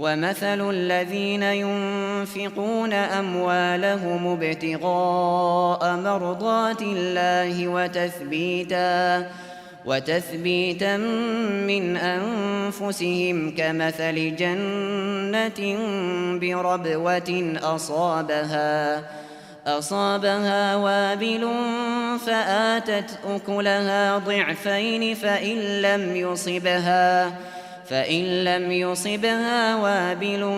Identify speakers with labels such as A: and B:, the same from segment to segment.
A: ومثل الذين ينفقون أموالهم ابتغاء مرضات الله وتثبيتا من أنفسهم كمثل جنة بربوة أصابها وابل فآتت أكلها ضعفين فإن لم يصبها وابل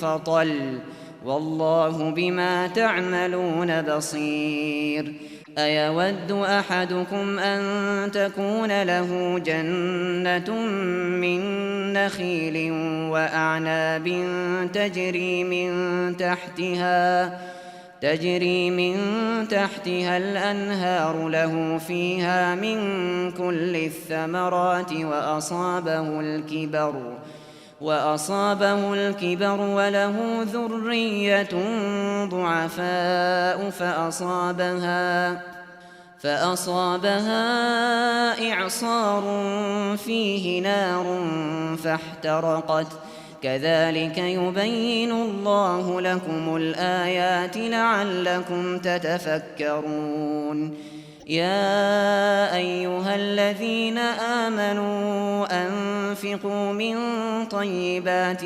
A: فطل، والله بما تعملون بصير. أيود أحدكم أن تكون له جنة من نخيل وأعناب تجري من تحتها الأنهار له فيها من كل الثمرات وأصابه الكبر وله ذرية ضعفاء فأصابها إعصار فيه نار فاحترقت. كذلك يبين الله لكم الآيات لعلكم تتفكرون. يا أيها الذين آمنوا أنفقوا من طيبات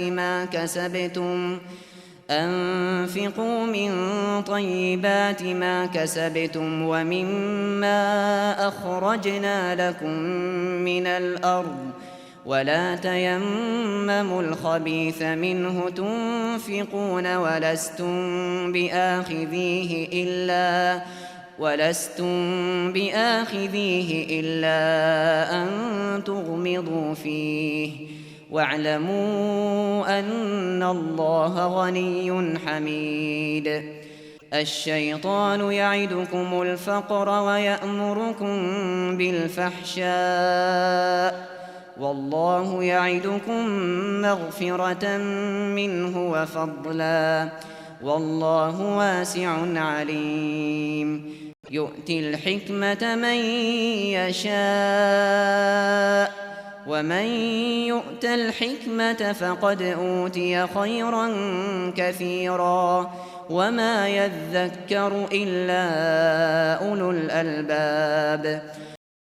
A: ما كسبتم ومما أخرجنا لكم من الأرض، ولا تيمموا الخبيث منه تنفقون ولستم بآخذيه إلا أن تغمضوا فيه، واعلموا أن الله غني حميد. الشيطان يعدكم الفقر ويأمركم بالفحشاء، والله يعدكم مغفرة منه وفضلا، والله واسع عليم. يؤتي الحكمة من يشاء، ومن يؤت الحكمة فقد أوتي خيرا كثيرا، وما يذكر إلا أولو الألباب.